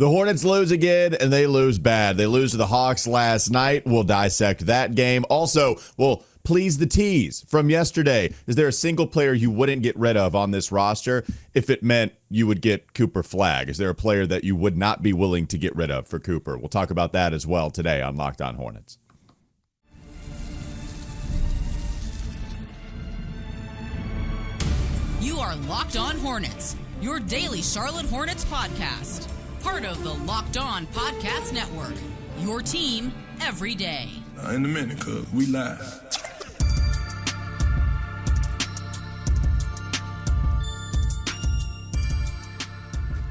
The Hornets lose again, and they lose bad. They lose to the Hawks last night. We'll dissect that game. Also, we'll please the tease from yesterday. Is there a single player you wouldn't get rid of on this roster if it meant you would get Cooper Flagg? Is there a player that you would not be willing to get rid of for Cooper? We'll talk about that as well today on Locked On Hornets. You are Locked On Hornets, your daily Charlotte Hornets podcast. Part of the Locked On Podcast Network, your team every day. In a minute, cuz we live.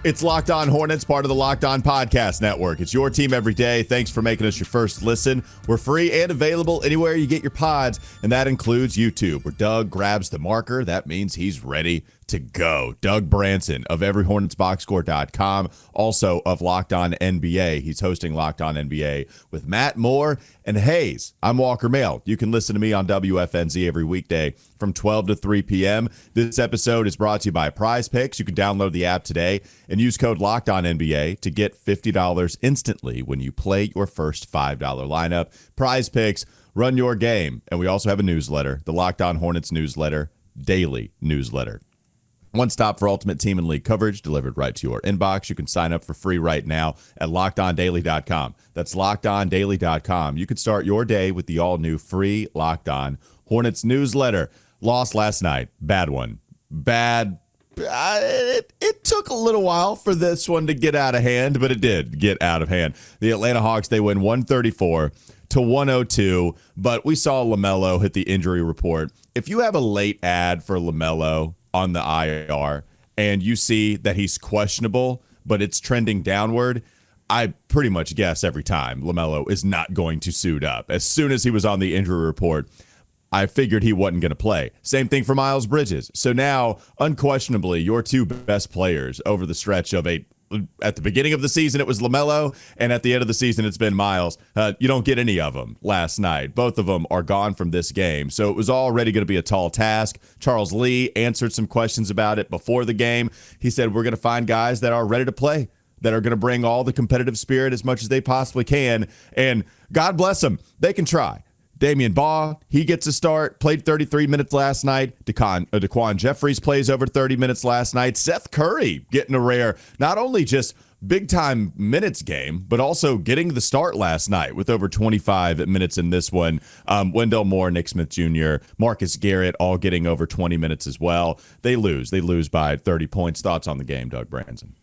It's Locked On Hornets, part of the Locked On Podcast Network. It's your team every day. Thanks for making us your first listen. We're free and available anywhere you get your pods, and that includes YouTube, where Doug grabs the marker. That means he's ready to go. Doug Branson of everyhornetsboxscore.com, also of Locked On NBA. He's hosting Locked On NBA with Matt Moore and Hayes. I'm Walker Mail. You can listen to me on WFNZ every weekday from 12 to 3 p.m. This episode is brought to you by Prize Picks. You can download the app today and use code Locked On NBA to get $50 instantly when you play your first $5 lineup. Prize Picks, run your game. And we also have a newsletter, the Locked On Hornets newsletter, daily newsletter. One stop for ultimate team and league coverage delivered right to your inbox. You can sign up for free right now at LockedOnDaily.com. That's LockedOnDaily.com. You can start your day with the all-new free Locked On Hornets newsletter. Lost last night. Bad one. Bad. It took a little while for this one to get out of hand, but it did get out of hand. The Atlanta Hawks, they win 134-102, but we saw LaMelo hit the injury report. If you have a late ad for LaMelo on the IR and you see that he's questionable, but it's trending downward, I pretty much guess every time LaMelo is not going to suit up. As soon as he was on the injury report, I figured he wasn't going to play. Same thing for Miles Bridges. So now, unquestionably, your two best players over the stretch of at the beginning of the season, it was LaMelo, and at the end of the season, it's been Miles. You don't get any of them last night. Both of them are gone from this game. So it was already going to be a tall task. Charles Lee answered some questions about it before the game. He said, we're going to find guys that are ready to play, that are going to bring all the competitive spirit as much as they possibly can. And God bless them. They can try. Damian Baugh, he gets a start, played 33 minutes last night. DaQuan Jeffries plays over 30 minutes last night. Seth Curry getting a rare, not only just big-time minutes game, but also getting the start last night with over 25 minutes in this one. Wendell Moore, Nick Smith Jr., Marcus Garrett all getting over 20 minutes as well. They lose. They lose by 30 points. Thoughts on the game, Doug Branson?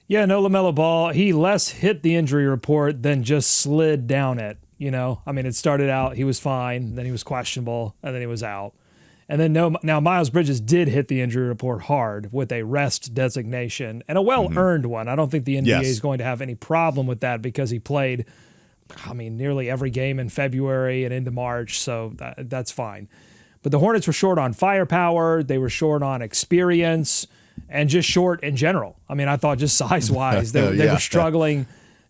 Yeah, no LaMelo Ball. He less hit the injury report than just slid down it. You know, I mean, it started out, he was fine, then he was questionable, and then he was out. And then now Miles Bridges did hit the injury report hard with a rest designation, and a well-earned one. I don't think the NBA is going to have any problem with that because he played, nearly every game in February and into March, so that's fine. But the Hornets were short on firepower, they were short on experience, and just short in general. I mean, I thought just size-wise, they were struggling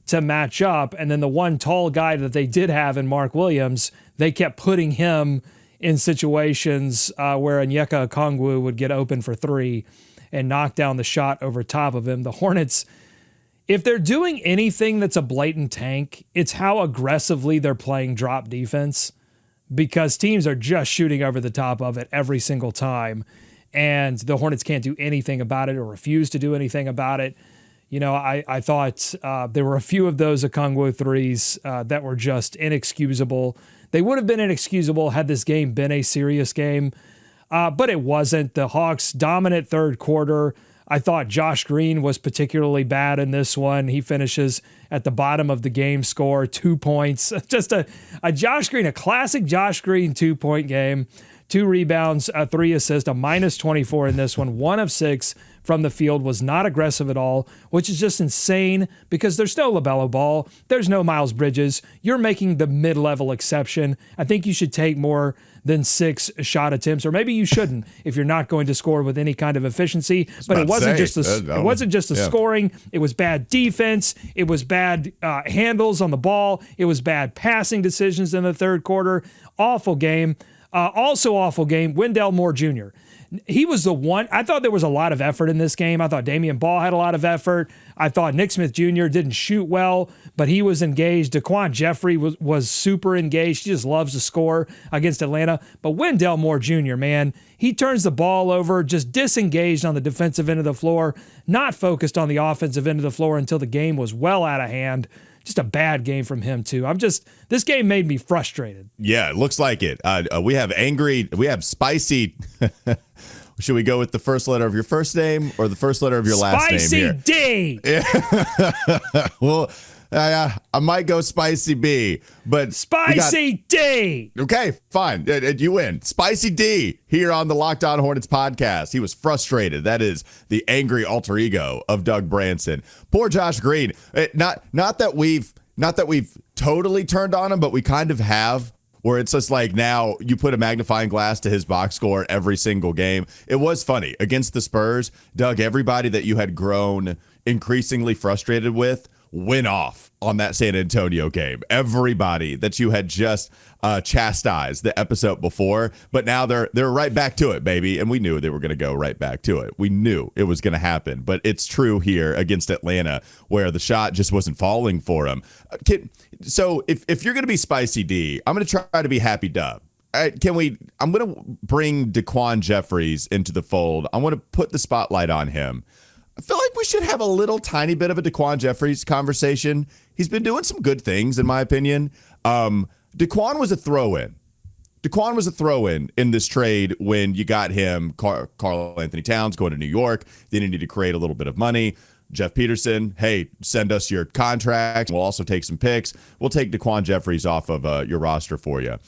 to match up. And then the one tall guy that they did have in Mark Williams, they kept putting him in situations where Onyeka Okongwu would get open for three and knock down the shot over top of him. The Hornets, if they're doing anything that's a blatant tank, it's how aggressively they're playing drop defense, because teams are just shooting over the top of it every single time. And the Hornets can't do anything about it or refuse to do anything about it. You know, I thought there were a few of those Okongwu threes that were just inexcusable. They would have been inexcusable had this game been a serious game, but it wasn't. The Hawks' dominant third quarter. I thought Josh Green was particularly bad in this one. He finishes at the bottom of the game score, 2 points. Just a Josh Green, a classic Josh Green 2-point game. 2 rebounds, 3 assists, a -24 in this one. 1 of 6 from the field, was not aggressive at all, which is just insane because there's no LaMelo Ball. There's no Miles Bridges. You're making the mid-level exception. I think you should take more than 6 shot attempts, or maybe you shouldn't if you're not going to score with any kind of efficiency. But it wasn't just the scoring. It was bad defense. It was bad handles on the ball. It was bad passing decisions in the third quarter. Awful game. Also awful game, Wendell Moore Jr. He was the one. I thought there was a lot of effort in this game. I thought Damian Ball had a lot of effort. I thought Nick Smith Jr. didn't shoot well, but he was engaged. DaQuan Jeffries was super engaged. He just loves to score against Atlanta. But Wendell Moore Jr., man, he turns the ball over, just disengaged on the defensive end of the floor, not focused on the offensive end of the floor until the game was well out of hand. Just a bad game from him, too. This game made me frustrated. Yeah, it looks like it. We have spicy. Should we go with the first letter of your first name or the first letter of your last name here? Spicy D! Well, I might go Spicy B, but Spicy D! Okay, fine. You win. Spicy D here on the Locked On Hornets podcast. He was frustrated. That is the angry alter ego of Doug Branson. Poor Josh Green. Not that we've totally turned on him, but we kind of have. Where it's just like now you put a magnifying glass to his box score every single game. It was funny. Against the Spurs, Doug, everybody that you had grown increasingly frustrated with went off on that San Antonio game. Everybody that you had just chastised the episode before, but now they're right back to it, baby. And we knew they were going to go right back to it. We knew it was going to happen, but it's true here against Atlanta where the shot just wasn't falling for him. So if you're going to be Spicy D, I'm going to try to be Happy Dub. I'm going to bring DaQuan Jeffries into the fold. I want to put the spotlight on him. I feel like we should have a little tiny bit of a DaQuan Jeffries conversation. He's been doing some good things, in my opinion. DaQuan was a throw-in. DaQuan was a throw-in in this trade when you got him, Karl Anthony Towns going to New York. Then you need to create a little bit of money. Jeff Peterson, hey, send us your contract. We'll also take some picks. We'll take DaQuan Jeffries off of your roster for you.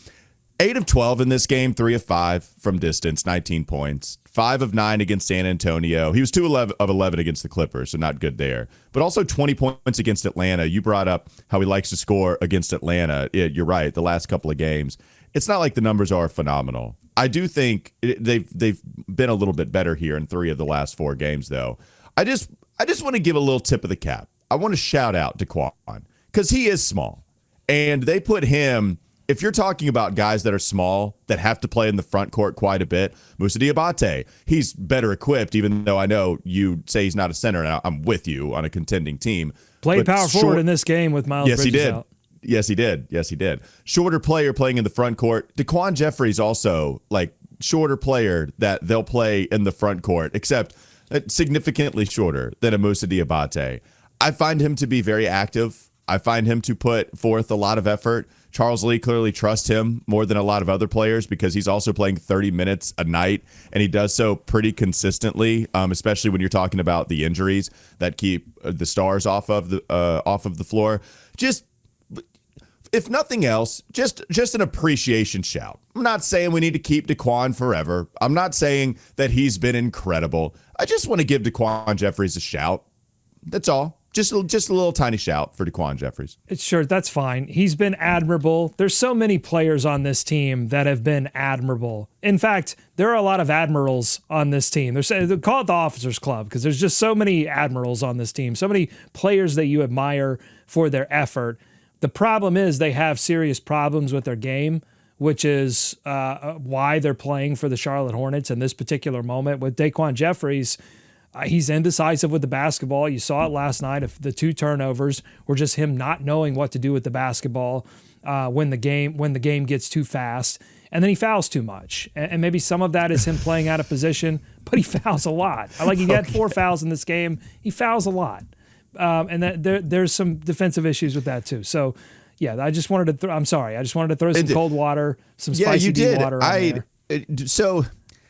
8 of 12 in this game, 3 of 5 from distance, 19 points. 5 of 9 against San Antonio. He was 2 of 11 against the Clippers, so not good there. But also 20 points against Atlanta. You brought up how he likes to score against Atlanta. You're right, the last couple of games. It's not like the numbers are phenomenal. I do think they've been a little bit better here in 3 of the last 4 games, though. I just want to give a little tip of the cap. I want to shout out DaQuan because he is small. And they put him, if you're talking about guys that are small that have to play in the front court quite a bit, Musa Diabate, he's better equipped, even though I know you say he's not a center, and I'm with you on a contending team. Played power forward in this game with Miles Bridges out. Yes, he did. Yes, he did. Shorter player playing in the front court. DaQuan Jeffries also, like, shorter player that they'll play in the front court, except significantly shorter than a Musa Diabate. I find him to be very active. I find him to put forth a lot of effort. Charles Lee clearly trusts him more than a lot of other players because he's also playing 30 minutes a night, and he does so pretty consistently, especially when you're talking about the injuries that keep the stars off of the floor. Just, if nothing else, just an appreciation shout. I'm not saying we need to keep DaQuan forever. I'm not saying that he's been incredible. I just want to give DaQuan Jeffries a shout. That's all. Just a little tiny shout for DaQuan Jeffries. Sure, that's fine. He's been admirable. There's so many players on this team that have been admirable. In fact, there are a lot of admirals on this team. They call it the Officers Club because there's just so many admirals on this team, so many players that you admire for their effort. The problem is they have serious problems with their game, which is why they're playing for the Charlotte Hornets in this particular moment. With DaQuan Jeffries, he's indecisive with the basketball. You saw it last night. If the 2 turnovers were just him not knowing what to do with the basketball when the game gets too fast, and then he fouls too much. And maybe some of that is him playing out of position, but he fouls a lot. He had 4 fouls in this game. He fouls a lot, and there's some defensive issues with that too. So, yeah, I just wanted to. I'm sorry. I just wanted to throw some cold water, some spicy deep water on there. So.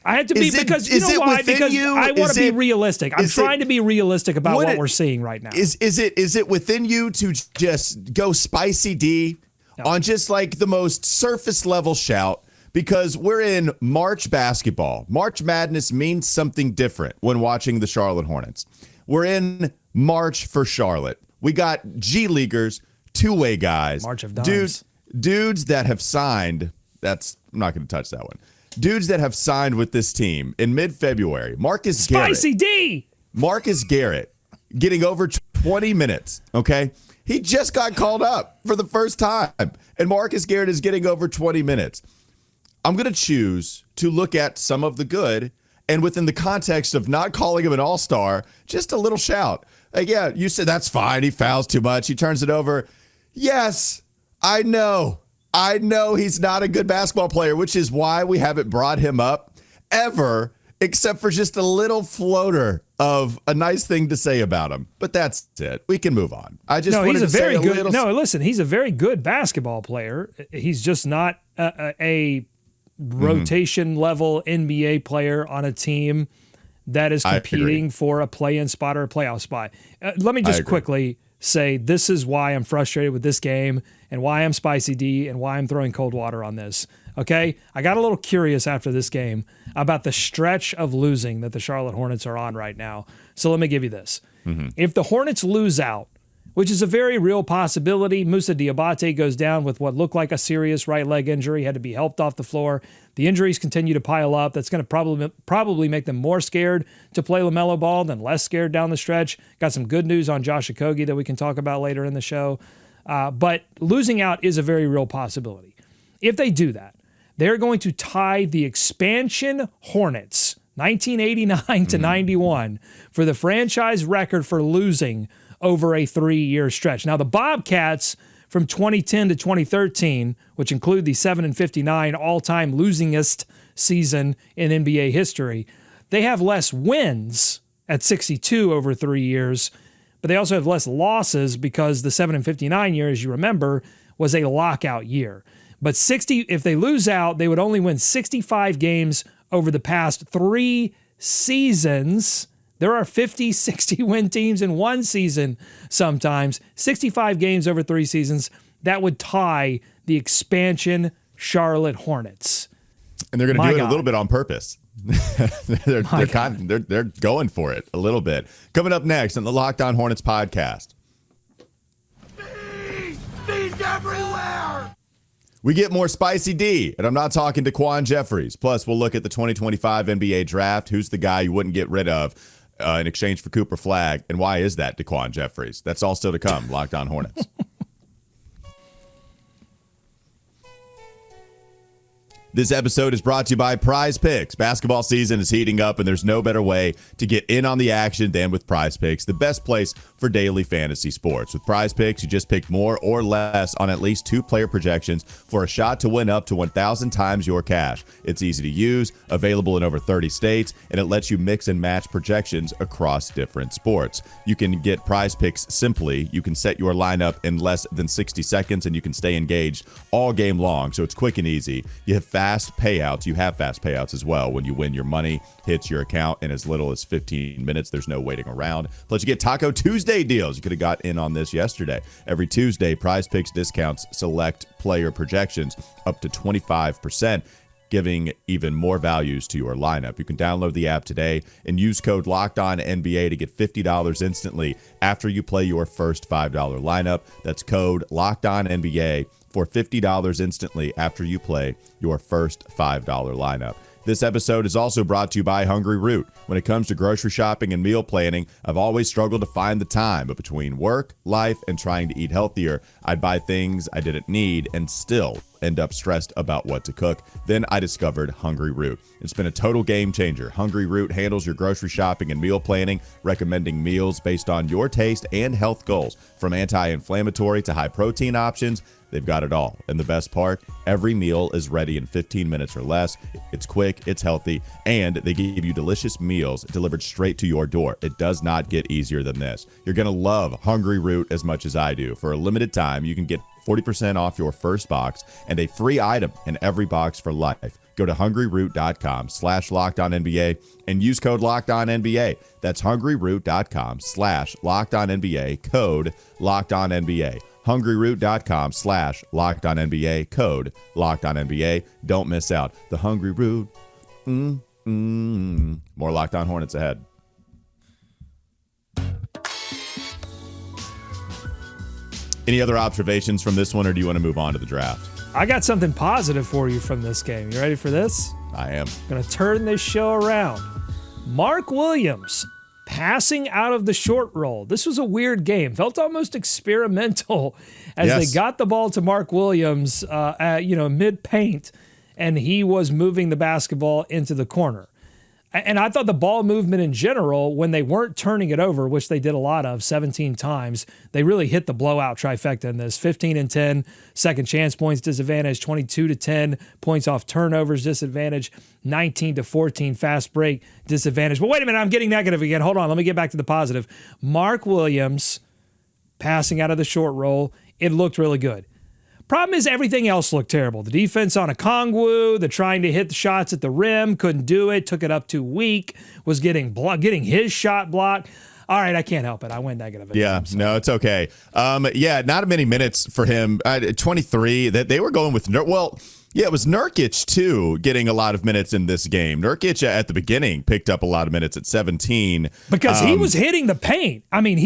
I had to be because you know why? Because I want to be realistic. I'm trying to be realistic about what we're seeing right now. Is it within you to just go Spicy D on just like the most surface level shout? Because we're in March basketball. March Madness means something different when watching the Charlotte Hornets. We're in March for Charlotte. We got G Leaguers, two-way guys, March of Dimes. Dudes that have signed. I'm not going to touch that one. Dudes that have signed with this team in mid-February. Spicy D! Marcus Garrett getting over 20 minutes, okay? He just got called up for the first time, and Marcus Garrett is getting over 20 minutes. I'm going to choose to look at some of the good, and within the context of not calling him an all-star, just a little shout. Yeah, you said that's fine. He fouls too much. He turns it over. Yes, I know. I know he's not a good basketball player, which is why we haven't brought him up ever, except for just a little floater of a nice thing to say about him. But that's it. We can move on. I just wanted he's a to say very a good. little. No, listen, he's a very good basketball player. He's just not a rotation level NBA player on a team that is competing for a play-in spot or a playoff spot. Let me just quickly say this is why I'm frustrated with this game and why I'm Spicy D and why I'm throwing cold water on this. Okay? I got a little curious after this game about the stretch of losing that the Charlotte Hornets are on right now. So let me give you this. If the Hornets lose out, which is a very real possibility, Musa Diabate goes down with what looked like a serious right leg injury, had to be helped off the floor. The injuries continue to pile up. That's going to probably make them more scared to play LaMelo Ball than less scared down the stretch. Got some good news on Josh Okogie that we can talk about later in the show. But losing out is a very real possibility. If they do that, they're going to tie the expansion Hornets, 1989 to 91, for the franchise record for losing over a 3-year stretch. Now, the Bobcats from 2010 to 2013, which include the 7-59 all-time losingest season in NBA history, they have less wins at 62 over 3 years, but they also have less losses because the 7-59 year, as you remember, was a lockout year. But if they lose out, they would only win 65 games over the past 3 seasons. There are 50, 60-win teams in one season sometimes. 65 games over 3 seasons. That would tie the expansion Charlotte Hornets. And they're going to do it a little bit on purpose. they're going for it a little bit. Coming up next on the Locked On Hornets podcast. Bees everywhere! We get more Spicy D, and I'm not talking DaQuan Jeffries. Plus, we'll look at the 2025 NBA draft. Who's the guy you wouldn't get rid of in exchange for Cooper Flagg, and why is that DaQuan Jeffries? That's all still to come. Locked On Hornets. This episode is brought to you by Prize Picks. Basketball season is heating up, and there's no better way to get in on the action than with Prize Picks, the best place for daily fantasy sports. With Prize Picks, you just pick more or less on at least 2 player projections for a shot to win up to 1,000 times your cash. It's easy to use, available in over 30 states, and it lets you mix and match projections across different sports. You can get Prize Picks simply. You can set your lineup in less than 60 seconds, and you can stay engaged all game long, so it's quick and easy. You have fast payouts. You have fast payouts as well. When you win, your money hits your account in as little as 15 minutes. There's no waiting around. Plus, you get Taco Tuesday deals. You could have got in on this yesterday. Every Tuesday, Prize Picks discounts select player projections up to 25%, giving even more values to your lineup. You can download the app today and use code LOCKEDONNBA to get $50 instantly after you play your first $5 lineup. That's code LOCKEDONNBA for $50 instantly after you play your first $5 lineup. This episode is also brought to you by Hungry Root. When it comes to grocery shopping and meal planning, I've always struggled to find the time, but between work, life, and trying to eat healthier, I'd buy things I didn't need and still end up stressed about what to cook. Then I discovered Hungry Root. It's been a total game changer. Hungry Root handles your grocery shopping and meal planning, recommending meals based on your taste and health goals. From anti-inflammatory to high-protein options, they've got it all. And the best part, every meal is ready in 15 minutes or less. It's quick, it's healthy, and they give you delicious meals delivered straight to your door. It does not get easier than this. You're going to love Hungry Root as much as I do. For a limited time, you can get 40% off your first box and a free item in every box for life. Go to hungryroot.com/LockedOnNBA and use code LockedOnNBA. That's hungryroot.com/LockedOnNBA, code LockedOnNBA. hungryroot.com/LockedOnNBA, code LockedOnNBA. Don't miss out. The Hungry Root. More Locked On Hornets ahead. Any other observations from this one, or do you want to move on to the draft? I got something positive for you from this game. You ready for this? I am. Going to turn this show around. Mark Williams passing out of the short roll. This was a weird game. Felt almost experimental as they got the ball to Mark Williams, mid-paint. and he was moving the basketball into the corner. And I thought the ball movement in general, when they weren't turning it over, which they did a lot of, 17 times, they really hit the blowout trifecta in this. 15 and 10 second chance points disadvantage, 22 to 10 points off turnovers disadvantage, 19 to 14 fast break disadvantage. But wait a minute, I'm getting negative again. Hold on, let me get back to the positive. Mark Williams passing out of the short roll, it looked really good. Problem is everything else looked terrible. The defense on Okongwu, the trying to hit the shots at the rim, couldn't do it, took it up too weak, was getting his shot blocked. All right, I can't help it. I went negative. Yeah, no, it's okay. Not many minutes for him. 23. That they were going with it was Nurkic, too, getting a lot of minutes in this game. Nurkic at the beginning picked up a lot of minutes at 17. Because he was hitting the paint. I mean,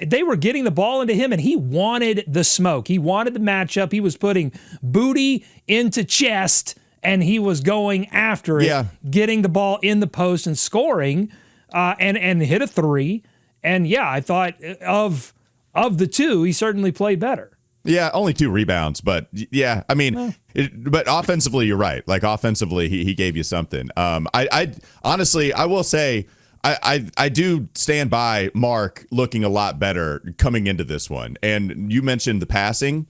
they were getting the ball into him, and he wanted the smoke. He wanted the matchup. He was putting booty into chest, and he was going after it, getting the ball in the post and scoring, and hit a three. And, yeah, I thought of the two, he certainly played better. Yeah, only 2 rebounds, but yeah, I mean, but offensively, you're right. Like offensively, he gave you something. I honestly, I will say, I do stand by Mark looking a lot better coming into this one. And you mentioned the passing.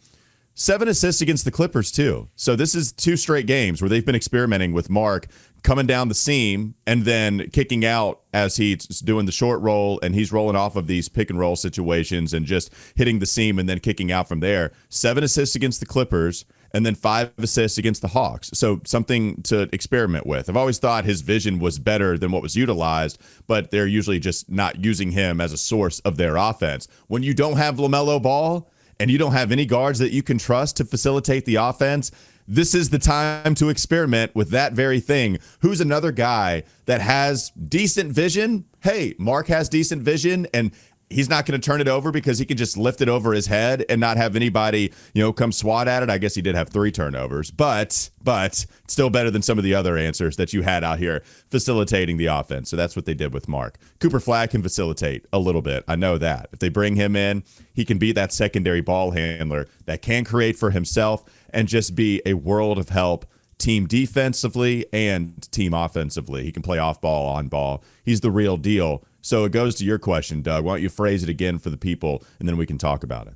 7 assists against the Clippers, too. So this is 2 straight games where they've been experimenting with Mark coming down the seam and then kicking out as he's doing the short roll, and he's rolling off of these pick and roll situations and just hitting the seam and then kicking out from there. 7 assists against the Clippers and then 5 assists against the Hawks. So something to experiment with. I've always thought his vision was better than what was utilized, but they're usually just not using him as a source of their offense. When you don't have LaMelo Ball, and you don't have any guards that you can trust to facilitate the offense, this is the time to experiment with that very thing. Who's another guy that has decent vision? Hey, Mark has decent vision, and he's not going to turn it over because he can just lift it over his head and not have anybody, come swat at it. I guess he did have 3 turnovers, but still better than some of the other answers that you had out here facilitating the offense. So that's what they did with Mark. Cooper Flagg can facilitate a little bit. I know that. If they bring him in, he can be that secondary ball handler that can create for himself and just be a world of help team defensively and team offensively. He can play off ball, on ball. He's the real deal. So it goes to your question, Doug. Why don't you phrase it again for the people, and then we can talk about it.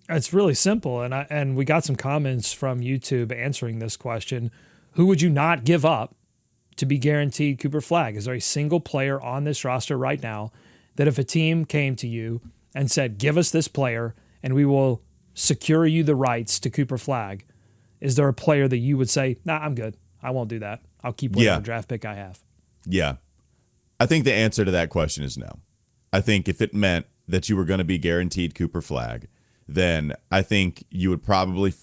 It's really simple, and we got some comments from YouTube answering this question. Who would you not give up to be guaranteed Cooper Flagg? Is there a single player on this roster right now that if a team came to you and said, give us this player and we will secure you the rights to Cooper Flagg, is there a player that you would say, nah, I'm good. I won't do that. I'll keep whatever draft pick I have. Yeah. I think the answer to that question is no. I think if it meant that you were going to be guaranteed Cooper Flagg, then I think you would probably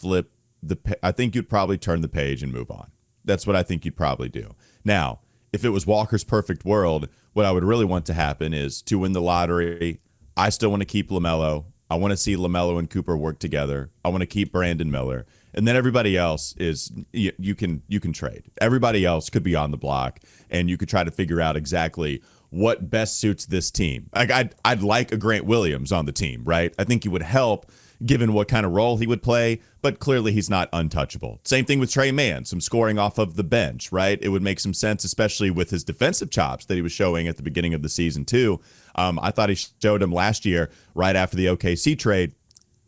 I think you'd probably turn the page and move on. That's what I think you'd probably do. Now, if it was Walker's perfect world, what I would really want to happen is to win the lottery. I still want to keep LaMelo. I want to see LaMelo and Cooper work together. I want to keep Brandon Miller. And then everybody else is you can trade. Everybody else could be on the block, and you could try to figure out exactly what best suits this team. I'd like a Grant Williams on the team, right? I think he would help given what kind of role he would play, but clearly he's not untouchable. Same thing with Trey Mann, some scoring off of the bench, right? It would make some sense, especially with his defensive chops that he was showing at the beginning of the season too. I thought he showed him last year right after the OKC trade.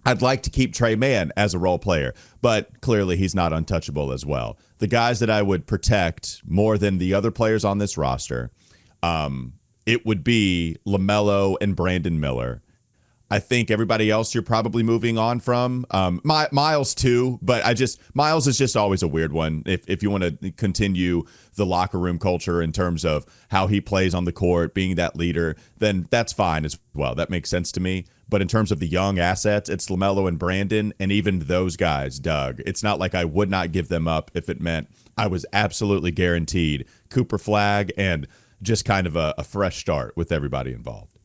I'd like to keep Trey Mann as a role player, but clearly he's not untouchable as well. The guys that I would protect more than the other players on this roster, it would be LaMelo and Brandon Miller. I think everybody else you're probably moving on from. Miles too, but Miles is just always a weird one. If you want to continue the locker room culture in terms of how he plays on the court, being that leader, then that's fine as well. That makes sense to me. But in terms of the young assets, it's LaMelo and Brandon, and even those guys, Doug. It's not like I would not give them up if it meant I was absolutely guaranteed Cooper Flagg and just kind of a fresh start with everybody involved.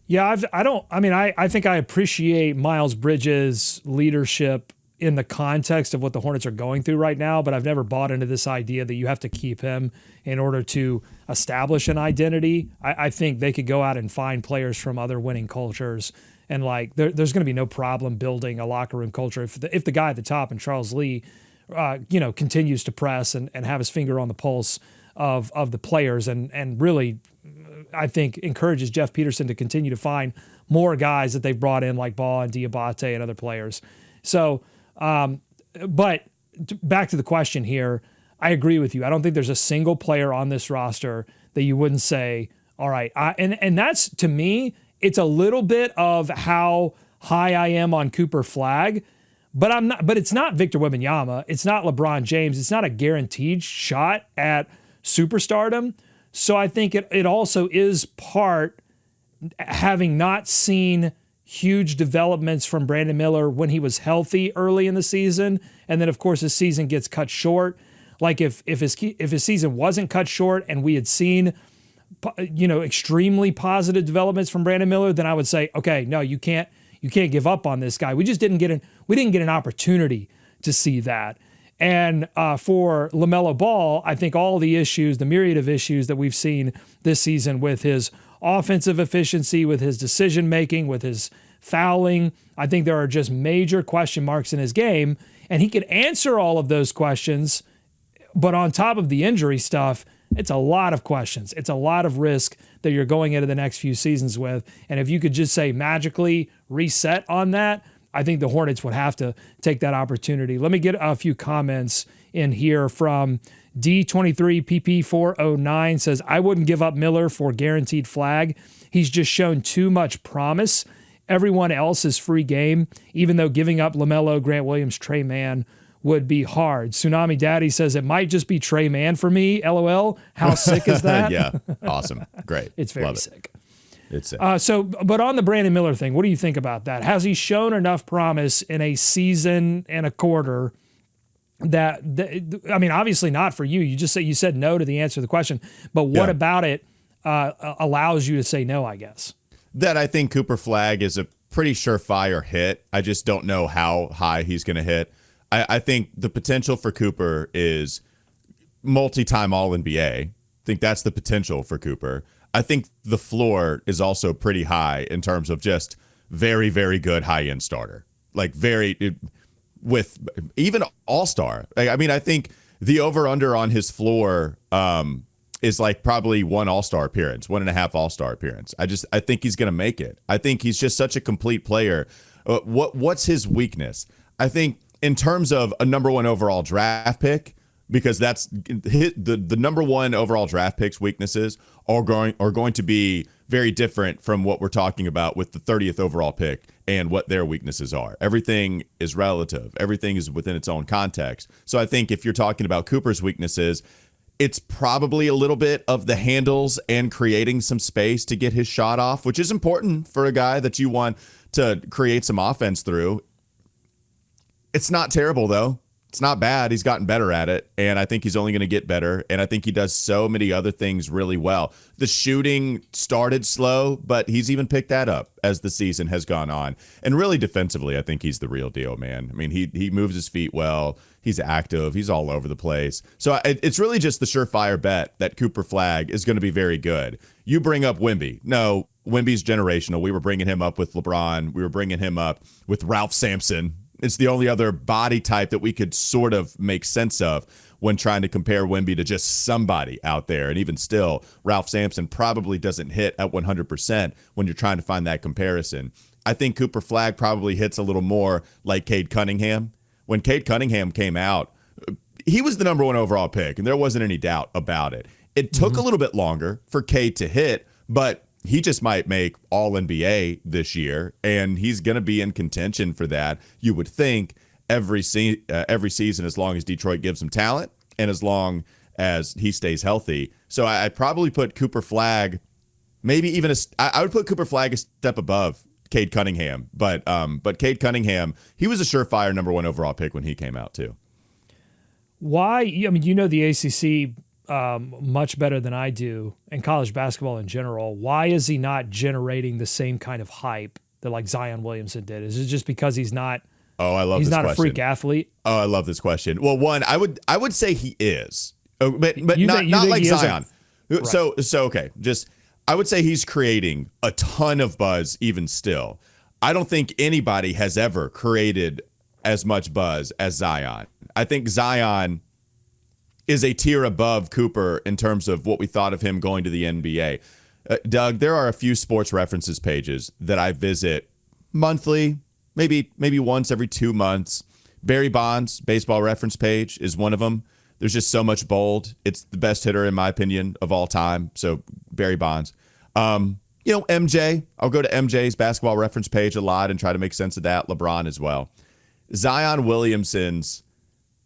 Yeah, I think I appreciate Miles Bridges' leadership in the context of what the Hornets are going through right now, but I've never bought into this idea that you have to keep him in order to establish an identity. I think they could go out and find players from other winning cultures, and there's going to be no problem building a locker room culture if the guy at the top and Charles Lee continues to press and have his finger on the pulse of the players and really, I think, encourages Jeff Peterson to continue to find more guys that they've brought in like Ball and Diabate and other players. So, but back to the question here, I agree with you. I don't think there's a single player on this roster that you wouldn't say, all right. And that's, to me, it's a little bit of how high I am on Cooper Flagg, but it's not Victor Wembanyama. It's not LeBron James. It's not a guaranteed shot at superstardom. So I think it also is part having not seen huge developments from Brandon Miller when he was healthy early in the season. And then of course his season gets cut short. Like if his season wasn't cut short and we had seen, extremely positive developments from Brandon Miller, then I would say, okay, no, you can't give up on this guy. We just didn't get an opportunity to see that. And for LaMelo Ball, I think all the issues, the myriad of issues that we've seen this season with his offensive efficiency, with his decision-making, with his fouling, I think there are just major question marks in his game. And he could answer all of those questions, but on top of the injury stuff, it's a lot of questions. It's a lot of risk that you're going into the next few seasons with. And if you could just say magically reset on that, I think the Hornets would have to take that opportunity. Let me get a few comments in here from D23PP409 says, I wouldn't give up Miller for guaranteed Flagg. He's just shown too much promise. Everyone else is free game, even though giving up LaMelo, Grant Williams, Trey Mann would be hard. Tsunami Daddy says it might just be Trey Mann for me. LOL. How sick is that? Yeah. Awesome. Great. It's very sick. It's sick. But on the Brandon Miller thing, what do you think about that? Has he shown enough promise in a season and a quarter that I mean, obviously not for you. You said no to the answer to the question, but what about it allows you to say no, I guess? That I think Cooper Flagg is a pretty surefire hit. I just don't know how high he's going to hit. I think the potential for Cooper is multi-time All-NBA. I think that's the potential for Cooper. I think the floor is also pretty high in terms of just very, very good high-end starter. Like with even all-star. I mean, I think the over-under on his floor is like probably one all-star appearance, 1.5 all-star appearance. I think he's going to make it. I think he's just such a complete player. What's his weakness? I think in terms of a number one overall draft pick, because that's the number one overall draft pick's weaknesses are going to be very different from what we're talking about with the 30th overall pick and what their weaknesses are. Everything is relative. Everything is within its own context. So I think if you're talking about Cooper's weaknesses, it's probably a little bit of the handles and creating some space to get his shot off, which is important for a guy that you want to create some offense through. It's not terrible, though. It's not bad. He's gotten better at it, and I think he's only going to get better, and I think he does so many other things really well. The shooting started slow, but he's even picked that up as the season has gone on. And really defensively, I think he's the real deal, man. I mean, he moves his feet well. He's active. He's all over the place. So it's really just the surefire bet that Cooper Flagg is going to be very good. You bring up Wemby. No, Wemby's generational. We were bringing him up with LeBron. We were bringing him up with Ralph Sampson. It's the only other body type that we could sort of make sense of when trying to compare Wemby to just somebody out there. And even still, Ralph Sampson probably doesn't hit at 100% when you're trying to find that comparison. I think Cooper Flagg probably hits a little more like Cade Cunningham. When Cade Cunningham came out, he was the number one overall pick, and there wasn't any doubt about it. It took a little bit longer for Cade to hit, but he just might make All-NBA this year, and he's going to be in contention for that, you would think, every season as long as Detroit gives him talent and as long as he stays healthy. So I probably put Cooper Flagg, maybe even I would put Cooper Flagg a step above Cade Cunningham. But Cade Cunningham, he was a surefire number one overall pick when he came out too. Why? I mean, the ACC much better than I do, and college basketball in general. Why is he not generating the same kind of hype that like Zion Williamson did? Is it just because he's not? Oh, I love. He's not a freak athlete. Oh, I love this question. Well, one, I would say he is, but not like Zion. Right. So okay, just I would say he's creating a ton of buzz even still. I don't think anybody has ever created as much buzz as Zion. I think Zion is a tier above Cooper in terms of what we thought of him going to the NBA. Doug, there are a few sports references pages that I visit monthly, maybe once every 2 months. Barry Bonds' baseball reference page is one of them. There's just so much bold. It's the best hitter, in my opinion, of all time. So Barry Bonds. MJ. I'll go to MJ's basketball reference page a lot and try to make sense of that. LeBron as well. Zion Williamson's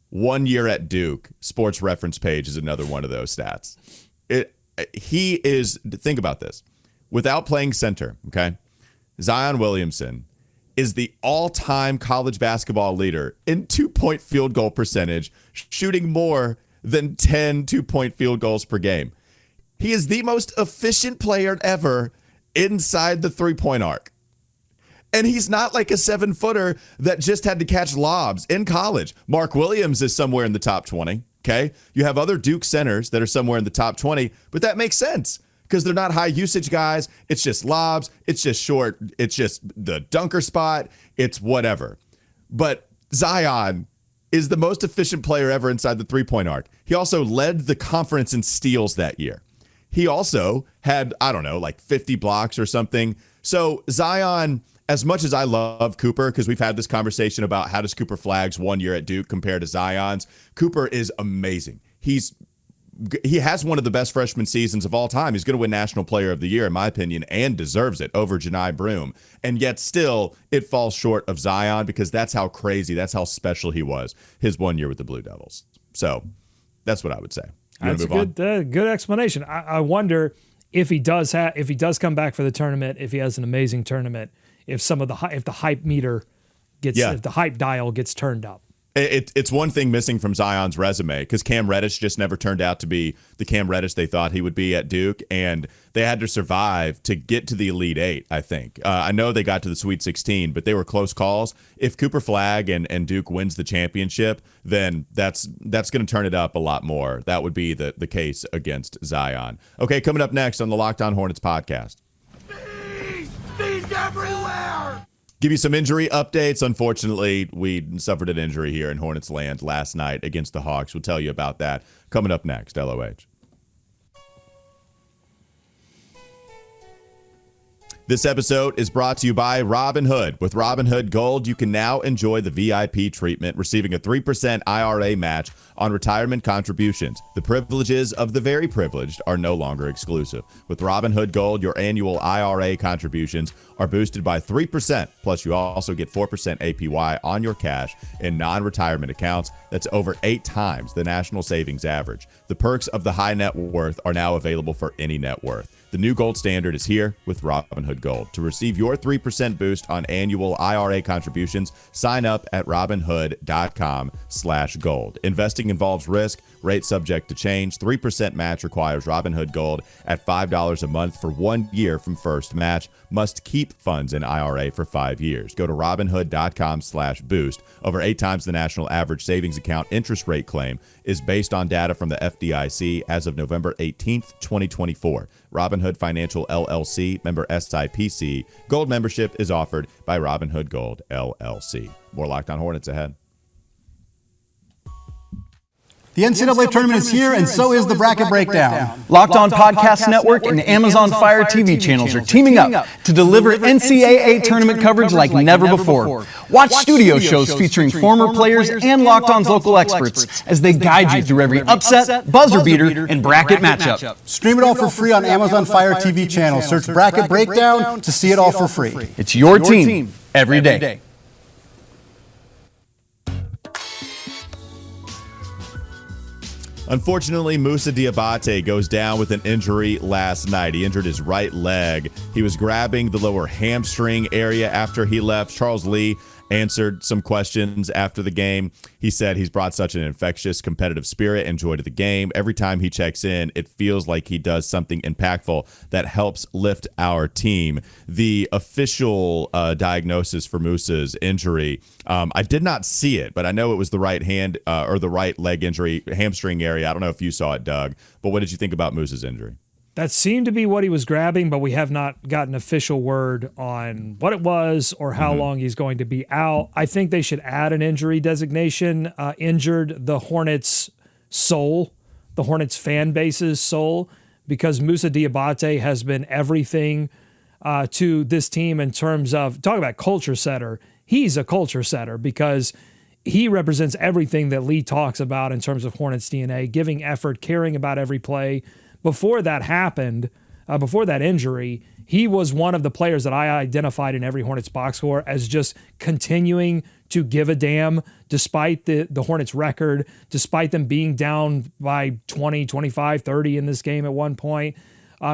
1 year at Duke sports reference page is another one of those stats. He is, think about this, without playing center, okay? Zion Williamson is the all-time college basketball leader in 2-point field goal percentage, shooting more than 10 2-point field goals per game. He is the most efficient player ever inside the 3-point arc. And he's not like a 7-footer that just had to catch lobs in college. Mark Williams is somewhere in the top 20, okay? You have other Duke centers that are somewhere in the top 20, but that makes sense because they're not high usage guys. It's just lobs. It's just short. It's just the dunker spot. It's whatever. But Zion is the most efficient player ever inside the 3-point arc. He also led the conference in steals that year. He also had, like 50 blocks or something. So Zion, as much as I love Cooper, because we've had this conversation about how does Cooper Flagg's 1 year at Duke compare to Zion's, Cooper is amazing. He has one of the best freshman seasons of all time. He's going to win National Player of the Year, in my opinion, and deserves it over Janai Broome. And yet still, it falls short of Zion because that's how crazy, that's how special he was his 1 year with the Blue Devils. So that's what I would say. That's a good explanation. I wonder if he does come back for the tournament, if he has an amazing tournament, if the hype meter if the hype dial gets turned up. It's one thing missing from Zion's resume because Cam Reddish just never turned out to be the Cam Reddish they thought he would be at Duke, and they had to survive to get to the Elite Eight, I think. I know they got to the Sweet 16, but they were close calls. If Cooper Flagg and Duke wins the championship, then that's going to turn it up a lot more. That would be the case against Zion. Okay, coming up next on the Locked On Hornets podcast. Bees everywhere! Give you some injury updates. Unfortunately, we suffered an injury here in Hornets land last night against the Hawks. We'll tell you about that coming up next. LOH. This episode is brought to you by Robinhood. With Robinhood Gold, you can now enjoy the VIP treatment, receiving a 3% IRA match on retirement contributions. The privileges of the very privileged are no longer exclusive. With Robinhood Gold, your annual IRA contributions are boosted by 3%, plus you also get 4% APY on your cash in non-retirement accounts. That's over 8 times the national savings average. The perks of the high net worth are now available for any net worth. The new gold standard is here with Robinhood Gold. To receive your 3% boost on annual IRA contributions, sign up at Robinhood.com/gold. Investing involves risk. Rate subject to change. 3% match requires Robinhood Gold at $5 a month for 1 year from first match. Must keep funds in IRA for 5 years. Go to Robinhood.com/boost. Over 8 times the national average savings account interest rate claim is based on data from the FDIC as of November 18th, 2024. Robinhood Financial LLC, member SIPC. Gold membership is offered by Robinhood Gold LLC. More Locked On Hornets ahead. The NCAA tournament is here, and so is the Bracket Breakdown. Locked On Podcast Network and Amazon Fire TV channels are teaming up to deliver NCAA tournament coverage like never before. Watch studio shows featuring former players and Locked On's local experts as they guide you through every upset, buzzer beater, and bracket matchup. Stream it all for free on Amazon Fire TV channel. Search Bracket Breakdown to see it all for free. It's your team every day. Unfortunately, Musa Diabate goes down with an injury last night. He injured his right leg. He was grabbing the lower hamstring area after he left. Charles Lee answered some questions after the game. He said he's brought such an infectious competitive spirit and joy to the game. Every time he checks in, it feels like he does something impactful that helps lift our team. The official diagnosis for Musa's injury, I did not see it, but I know it was the right hand or the right leg injury, hamstring area. I don't know if you saw it, Doug, but what did you think about Musa's injury? That seemed to be what he was grabbing, but we have not gotten official word on what it was or how long he's going to be out. I think they should add an injury designation. Injured the Hornets' soul, the Hornets fan base's soul, because Musa Diabate has been everything to this team in terms of, talk about culture setter. He's a culture setter because he represents everything that Lee talks about in terms of Hornets DNA, giving effort, caring about every play. Before that happened, before that injury, he was one of the players that I identified in every Hornets box score as just continuing to give a damn despite the Hornets record, despite them being down by 20, 25, 30 in this game at one point.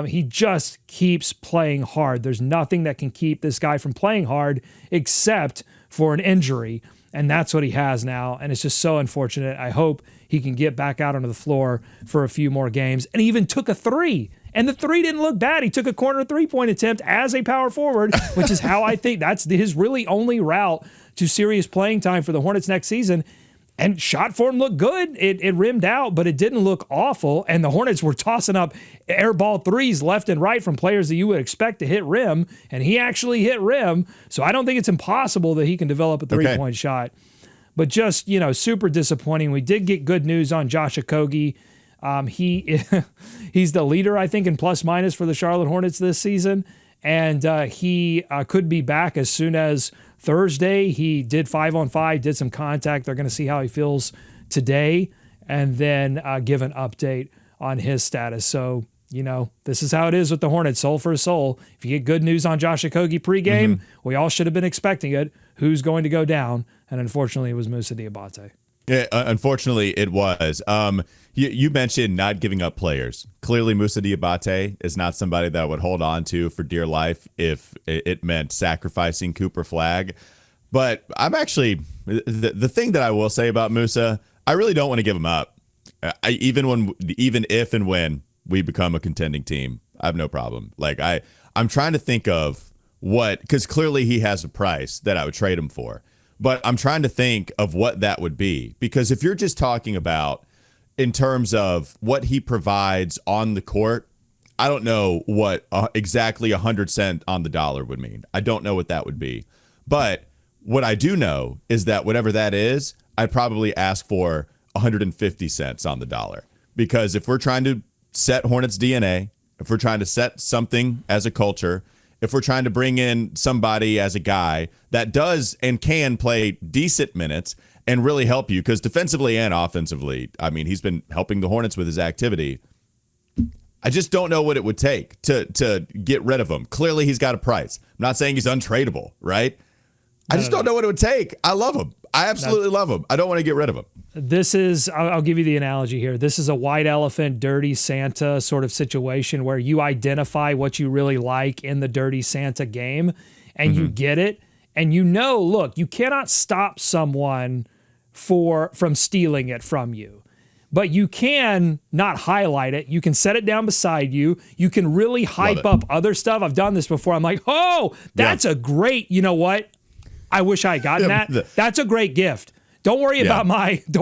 He just keeps playing hard. There's nothing that can keep this guy from playing hard except for an injury. And that's what he has now. And it's just so unfortunate. I hope he can get back out onto the floor for a few more games. And he even took a three. And the three didn't look bad. He took a corner three-point attempt as a power forward, which is how I think that's his really only route to serious playing time for the Hornets next season. And shot form looked good. It rimmed out, but it didn't look awful. And the Hornets were tossing up air ball threes left and right from players that you would expect to hit rim. And he actually hit rim. So I don't think it's impossible that he can develop a three-point shot. But just, super disappointing. We did get good news on Josh Okogie. He's the leader, I think, in plus minus for the Charlotte Hornets this season. And he could be back as soon as Thursday. He did 5-on-5, did some contact. They're going to see how he feels today and then give an update on his status. So, this is how it is with the Hornets, soul for soul. If you get good news on Josh Okogie pregame, we all should have been expecting it. Who's going to go down? And unfortunately, it was Musa Diabate. Yeah, unfortunately, it was. You mentioned not giving up players. Clearly, Musa Diabate is not somebody that I would hold on to for dear life if it meant sacrificing Cooper Flagg. But I'm actually the thing that I will say about Musa, I really don't want to give him up. Even if and when we become a contending team, I have no problem. Like I'm trying to think of because clearly he has a price that I would trade him for. But I'm trying to think of what that would be, because if you're just talking about in terms of what he provides on the court, I don't know what exactly 100 cents on the dollar would mean. I don't know what that would be. But what I do know is that whatever that is, I'd probably ask for 150 cents on the dollar. Because if we're trying to set Hornets DNA, if we're trying to set something as a culture, if we're trying to bring in somebody as a guy that does and can play decent minutes and really help you, because defensively and offensively, I mean, he's been helping the Hornets with his activity. I just don't know what it would take to get rid of him. Clearly, he's got a price. I'm not saying he's untradeable, right? I just don't know what it would take. I love him. I absolutely love him. I don't want to get rid of him. This is, I'll give you the analogy here. This is a white elephant, dirty Santa sort of situation where you identify what you really like in the dirty Santa game and you get it. And look, you cannot stop someone from stealing it from you. But you can not highlight it. You can set it down beside you. You can really hype up other stuff. I've done this before. I'm like, that's a great, you know what? I wish I had gotten that. That's a great gift. Don't worry about my gift.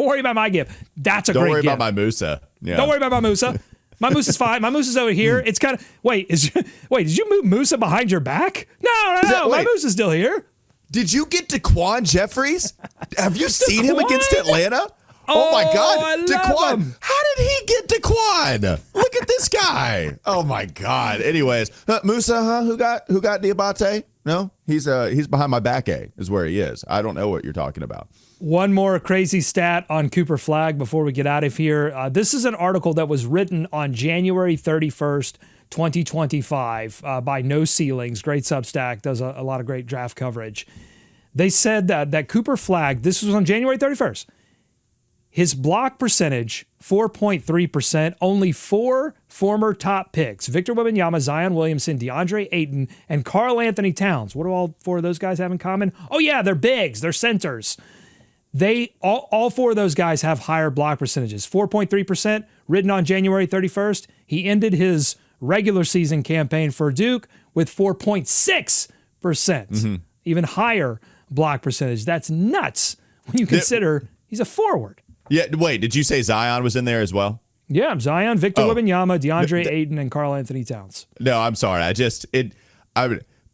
That's a great gift. Don't worry about my Musa. Yeah. Don't worry about my Musa. My Musa's fine. My Musa's over here. It's kind of did you move Musa behind your back? No. My Musa's still here. Did you get DaQuan Jeffries? Have you seen him against Atlanta? Oh my God, DaQuan! How did he get DaQuan? Look at this guy! Oh my God. Anyways, Musa, Who got Diabate? No, he's behind my back. Is where he is. I don't know what you're talking about. One more crazy stat on Cooper Flagg before we get out of here. This is an article that was written on January 31st, 2025 by No Ceilings. Great Substack, does a lot of great draft coverage. They said that Cooper Flagg, this was on January 31st, his block percentage, 4.3%, only 4 former top picks, Victor Wembanyama, Zion Williamson, DeAndre Ayton, and Karl Anthony Towns. What do all 4 of those guys have in common? Oh yeah, they're bigs, they're centers. They all 4 of those guys have higher block percentages. 4.3%, written on January 31st. He ended his regular season campaign for Duke with 4.6%, even higher block percentage. That's nuts when you consider he's a forward. Yeah, wait, did you say Zion was in there as well? Yeah, Zion, Victor Oh. Wembanyama, DeAndre Ayton, and Karl Anthony Towns. No, I'm sorry.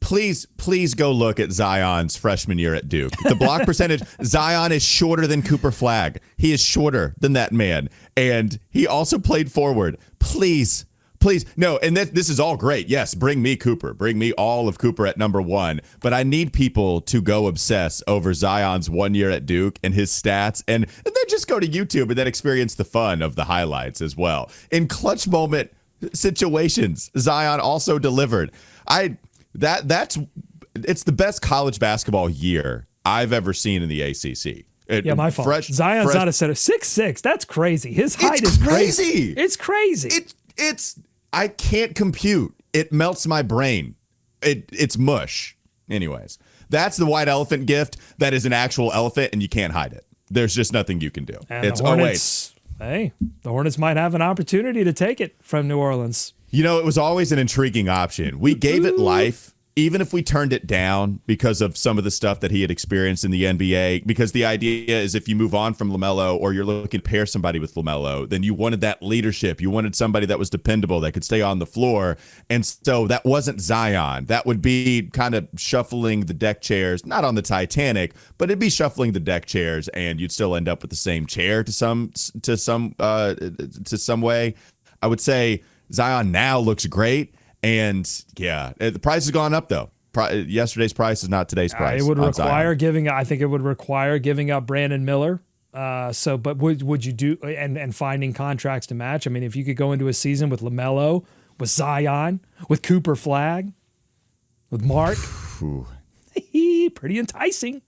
Please go look at Zion's freshman year at Duke. The block percentage, Zion is shorter than Cooper Flagg. He is shorter than that man. And he also played forward. Please. No, and this is all great. Yes, bring me Cooper. Bring me all of Cooper at number 1. But I need people to go obsess over Zion's 1 year at Duke and his stats. And then just go to YouTube and then experience the fun of the highlights as well. In clutch moment situations, Zion also delivered. It's the best college basketball year I've ever seen in the ACC. My fault. Zion's not a center. 6'6". That's crazy. His height is crazy. It's crazy. I can't compute. It melts my brain. It's mush. Anyways, that's the white elephant gift. That is an actual elephant, and you can't hide it. There's just nothing you can do. And the Hornets, the Hornets might have an opportunity to take it from New Orleans. You know, it was always an intriguing option. We gave it life, even if we turned it down because of some of the stuff that he had experienced in the NBA, because the idea is if you move on from LaMelo or you're looking to pair somebody with LaMelo, then you wanted that leadership. You wanted somebody that was dependable, that could stay on the floor. And so that wasn't Zion. That would be kind of shuffling the deck chairs, not on the Titanic, but it'd be shuffling the deck chairs, and you'd still end up with the same chair to some way. I would say Zion now looks great. And yeah, the price has gone up though. Yesterday's price is not today's price. It would require I think it would require giving up Brandon Miller. But would you do and finding contracts to match? I mean, if you could go into a season with LaMelo, with Zion, with Cooper Flagg, with Mark, pretty enticing.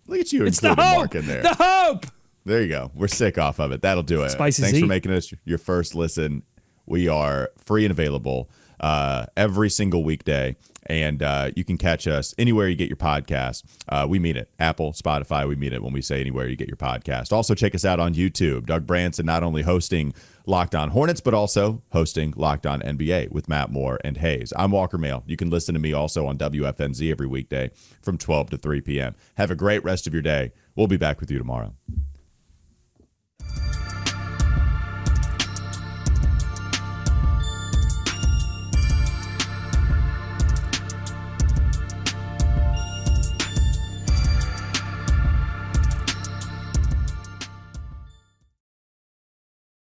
Look at you It's including the hope. Mark in there. The hope. There you go. We're sick off of it. That'll do it. Spicy Thanks Z. for making us your first listen. We are free and available every single weekday, and you can catch us anywhere you get your podcast. We mean it. Apple, Spotify, we mean it when we say anywhere you get your podcast. Also, check us out on YouTube. Doug Branson not only hosting Locked On Hornets, but also hosting Locked On NBA with Matt Moore and Hayes. I'm Walker Mail. You can listen to me also on WFNZ every weekday from 12 to 3 p.m. Have a great rest of your day. We'll be back with you tomorrow.